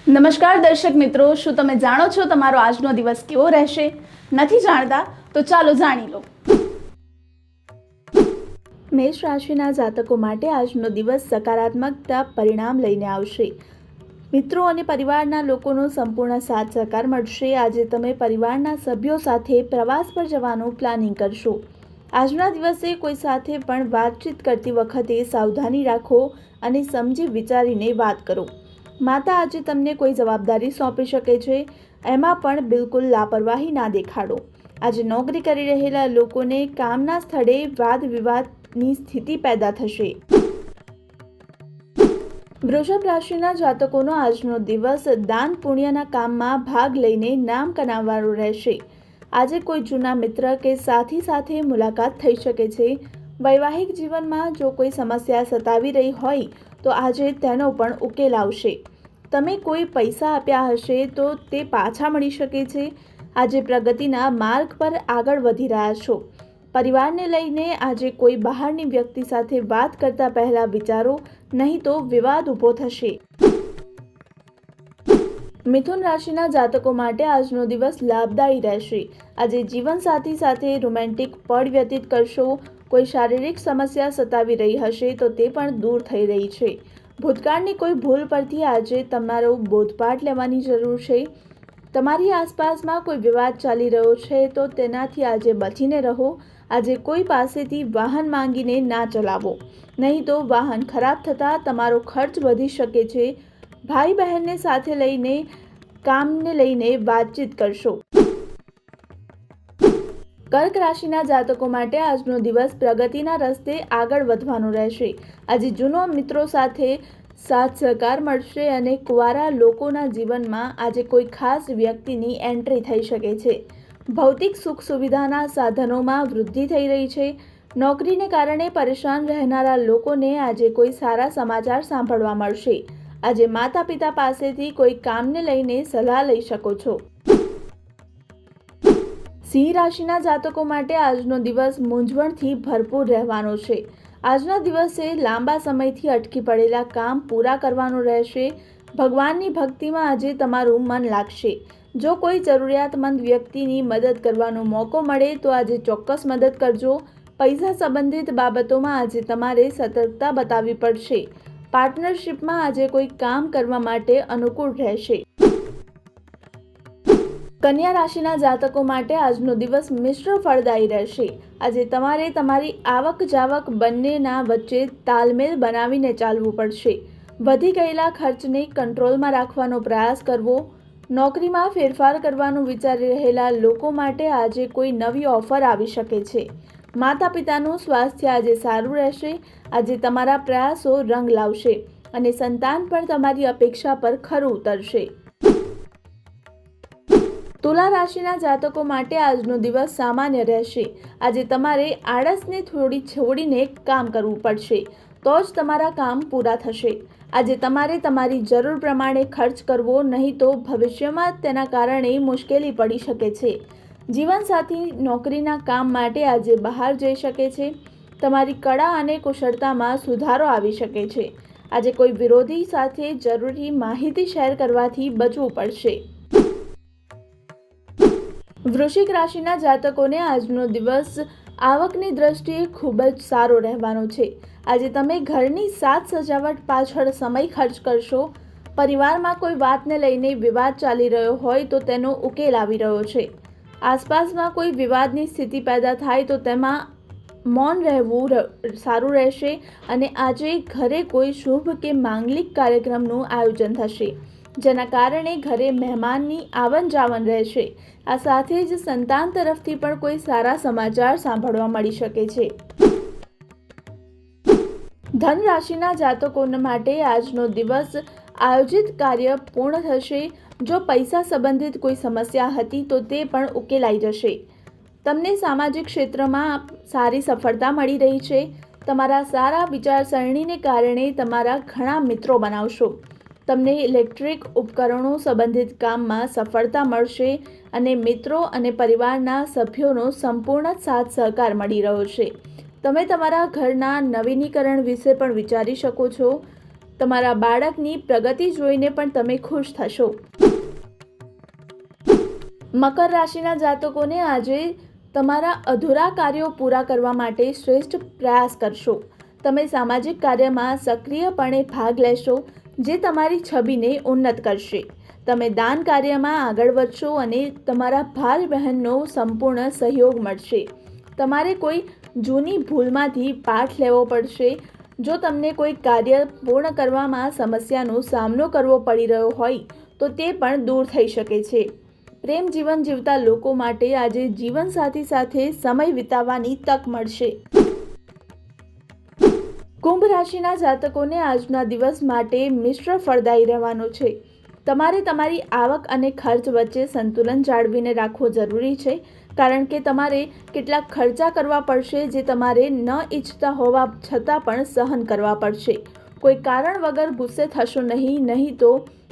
નમસ્કાર દર્શક મિત્રો, શું તમે જાણો છો તમારો આજનો દિવસ કેવો રહેશે? નથી જાણતા તો ચાલો જાણી લો. મેષ રાશિના જાતકો માટે આજનો દિવસ સકારાત્મકતા પરિણામ લઈને આવશે. મિત્રો અને પરિવારના લોકોનો સંપૂર્ણ સાથ સહકાર મળશે. આજે તમે પરિવારના સભ્યો સાથે પ્રવાસ પર જવાનું પ્લાનિંગ કરશો. આજના દિવસે કોઈ સાથે પણ વાતચીત કરતી વખતે સાવધાની રાખો અને સમજી વિચારીને વાત કરો. માતા આજે તમને કોઈ જવાબદારી સોંપી શકે છે, એમાં પણ બિલકુલ લાપરવાહી ના દેખાડો. આજે નોકરી કરી રહેલા લોકોને કામના સ્થળે વાદ વિવાદની સ્થિતિ પેદા થશે. વૃષભ રાશિના જાતકોનો આજનો દિવસ દાન પુણ્યના કામમાં ભાગ લઈને નામ કમાવવાનો રહેશે. આજે કોઈ જૂના મિત્ર કે સાથી સાથે મુલાકાત થઈ શકે છે. વૈવાહિક જીવનમાં જો કોઈ સમસ્યા સતાવી રહી હોય તો આજે તેનો પણ ઉકેલ આવશે. તમે કોઈ પૈસા આપ્યા હશે તો તે પાછા મળી શકે છે. આજે પ્રગતિના માર્ગ પર આગળ વધી રહ્યા છો. પરિવારને લઈને આજે કોઈ બહારની વ્યક્તિ સાથે વાત કરતા પહેલા વિચારો, નહીં તો વિવાદ ઊભો થશે. મિથુન રાશિના જાતકો માટે આજનો દિવસ લાભદાયી રહેશે. આજે જીવનસાથી સાથે રોમેન્ટિક પળ વ્યતીત કરશો. કોઈ શારીરિક સમસ્યા સતાવી રહી હશે તો તે પણ દૂર થઈ રહી છે. ભૂતકાળની કોઈ ભૂલ પરથી આજે તમારો બોધપાઠ લેવાની જરૂર છે. તમારી આસપાસમાં કોઈ વિવાદ ચાલી રહ્યો છે તો તેનાથી આજે બચીને રહો. આજે કોઈ પાસેથી વાહન માંગીને ના ચલાવો, નહીં તો વાહન ખરાબ થતાં તમારો ખર્ચ વધી શકે છે. ભાઈ બહેનને સાથે લઈને કામને લઈને વાતચીત કરશો. કર્ક રાશિના જાતકો માટે આજનો દિવસ પ્રગતિના રસ્તે આગળ વધવાનો રહેશે. આજે જૂનો મિત્રો સાથે સાથ સહકાર મળશે અને કુંવારા લોકોના જીવનમાં આજે કોઈ ખાસ વ્યક્તિની એન્ટ્રી થઈ શકે છે. ભૌતિક સુખ સુવિધાના સાધનોમાં વૃદ્ધિ થઈ રહી છે. નોકરીને કારણે પરેશાન રહેનારા લોકોને આજે કોઈ સારા સમાચાર સાંભળવા મળશે. આજે માતા પિતા પાસેથી કોઈ કામને લઈને સલાહ લઈ શકો છો. સિંહ રાશિના જાતકો માટે આજનો દિવસ મૂંઝવણથી ભરપૂર રહેવાનો છે. આજના દિવસે લાંબા સમયથી અટકી પડેલા કામ પૂરા કરવાનું રહેશે. ભગવાનની ભક્તિમાં આજે તમારું મન લાગશે. જો કોઈ જરૂરિયાતમંદ વ્યક્તિની મદદ કરવાનો મોકો મળે તો આજે ચોક્કસ મદદ કરજો. પૈસા સંબંધિત બાબતોમાં આજે તમારે સતર્કતા બતાવવી પડશે. પાર્ટનરશિપમાં આજે કોઈ કામ કરવા માટે અનુકૂળ રહેશે. કન્યા રાશિના જાતકો માટે આજનો દિવસ મિશ્ર ફળદાયી રહેશે. આજે તમારે તમારી આવક જાવક બંનેના વચ્ચે તાલમેલ બનાવીને ચાલવું પડશે. વધી ગયેલા ખર્ચને કંટ્રોલમાં રાખવાનો પ્રયાસ કરવો. નોકરીમાં ફેરફાર કરવાનું વિચારી રહેલા લોકો માટે આજે કોઈ નવી ઓફર આવી શકે છે. માતા પિતાનું સ્વાસ્થ્ય આજે સારું રહેશે. આજે તમારા પ્રયાસો રંગ લાવશે અને સંતાન પણ તમારી અપેક્ષા પર ખરું ઉતરશે. તુલા રાશિના જાતકો માટે આજનો દિવસ સામાન્ય રહેશે. આજે તમારે આળસને થોડી છોડીને કામ કરવું પડશે, તો જ તમારા કામ પૂરા થશે. આજે તમારે તમારી જરૂર પ્રમાણે ખર્ચ કરવો, નહીં તો ભવિષ્યમાં તેના કારણે મુશ્કેલી પડી શકે છે. જીવનસાથી નોકરીના કામ માટે આજે બહાર જઈ શકે છે. તમારી કળા અને કુશળતામાં સુધારો આવી શકે છે. આજે કોઈ વિરોધી સાથે જરૂરી માહિતી શેર કરવાથી બચવું પડશે. વૃશ્ચિક રાશિના જાતકોને આજનો દિવસ આવકની દ્રષ્ટિએ ખૂબ જ સારો રહેવાનો છે. આજે તમે ઘરની સાજ સજાવટ પાછળ સમય ખર્ચ કરશો. પરિવારમાં કોઈ વાતને લઈને વિવાદ ચાલી રહ્યો હોય તો તેનો ઉકેલ આવી રહ્યો છે. આસપાસમાં કોઈ વિવાદની સ્થિતિ પેદા થાય તો તેમાં મૌન રહેવું સારું રહેશે. અને આજે ઘરે કોઈ શુભ કે માંગલિક કાર્યક્રમનું આયોજન થશે, જેના કારણે ઘરે મહેમાનની આવન જાવન રહેશે. આ સાથે જ સંતાન તરફથી પણ કોઈ સારા સમાચાર સાંભળવા મળી શકે છે. ધન રાશિના જાતકો માટે આજનો દિવસ આયોજિત કાર્ય પૂર્ણ થશે. જો પૈસા સંબંધિત કોઈ સમસ્યા હતી તો તે પણ ઉકેલાઈ જશે. તમને સામાજિક ક્ષેત્રમાં સારી સફળતા મળી રહી છે. તમારા સારા વિચારસરણીને કારણે તમારા ઘણા મિત્રો બનાવશો. તમને ઇલેક્ટ્રિક ઉપકરણો સંબંધિત કામમાં સફળતા મળશે અને મિત્રો અને પરિવારના સભ્યોનો સંપૂર્ણ સાથ સહકાર મળી રહ્યો છે. તમે તમારા ઘરના નવીનીકરણ વિશે પણ વિચારી શકો છો. તમારા બાળકની પ્રગતિ જોઈને પણ તમે ખુશ થશો. મકર રાશિના જાતકોને આજે તમારા અધૂરા કાર્યો પૂરા કરવા માટે શ્રેષ્ઠ પ્રયાસ કરશો. તમે સામાજિક કાર્યમાં સક્રિયપણે ભાગ લેશો, જે તમારી છબીને ઉન્નત કરશે. તમે દાન કાર્યમાં આગળ વધશો અને તમારા ભાઈ બહેનનો સંપૂર્ણ સહયોગ મળશે. તમારે કોઈ જૂની ભૂલમાંથી પાઠ લેવો પડશે. જો તમને કોઈ કાર્ય પૂર્ણ કરવામાં સમસ્યાનો સામનો કરવો પડી રહ્યો હોય તો તે પણ દૂર થઈ શકે છે. પ્રેમ જીવન જીવતા લોકો માટે આજે જીવનસાથી સાથે સમય વિતાવવાની તક મળશે. કુંભ રાશિના જાતકોને આજના દિવસ માટે મિશ્ર ફળદાયી રહેવાનો છે. તમારે તમારી આવક અને ખર્ચ વચ્ચે સંતુલન જાળવીને રાખવું જરૂરી છે, કારણ કે તમારે કેટલાક ખર્ચા કરવા પડશે જે તમારે ન ઈચ્છતા હોવા છતાં પણ સહન કરવા પડશે. કોઈ કારણ વગર ગુસ્સે થશો નહીં તો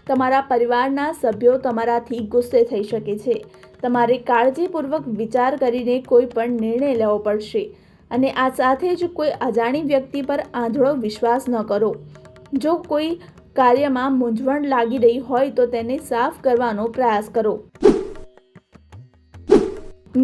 તમારા પરિવારના સભ્યો તમારાથી ગુસ્સે થઈ શકે છે. તમારે કાળજીપૂર્વક વિચાર કરીને કોઈ પણ નિર્ણય લેવો પડશે અને આ સાથે જ કોઈ અજાણી વ્યક્તિ પર આંધળો વિશ્વાસ ન કરો. જો કોઈ કાર્યમાં મૂંઝવણ લાગી રહી હોય તો તેને સાફ કરવાનો પ્રયાસ કરો.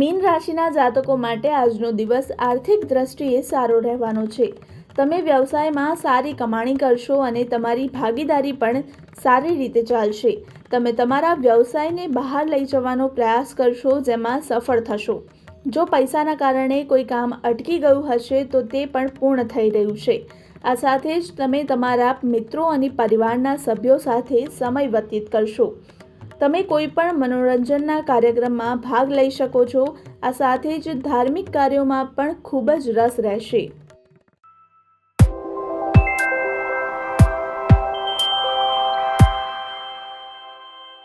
મીન રાશિના જાતકો માટે આજનો દિવસ આર્થિક દ્રષ્ટિએ સારો રહેવાનો છે. તમે વ્યવસાયમાં સારી કમાણી કરશો અને તમારી ભાગીદારી પણ સારી રીતે ચાલશે. તમે તમારા વ્યવસાયને બહાર લઈ જવાનો પ્રયાસ કરશો, જેમાં સફળ થશો. જો પૈસાના કારણે કોઈ કામ અટકી ગયું હશે તો તે પણ પૂર્ણ થઈ રહ્યું છે. આ સાથે જ તમે તમારા મિત્રો અને પરિવારના સભ્યો સાથે સમય વ્યતીત કરશો. તમે કોઈ પણ મનોરંજનના કાર્યક્રમમાં ભાગ લઈ શકો છો. આ સાથે જ ધાર્મિક કાર્યોમાં પણ ખૂબ જ રસ રહેશે.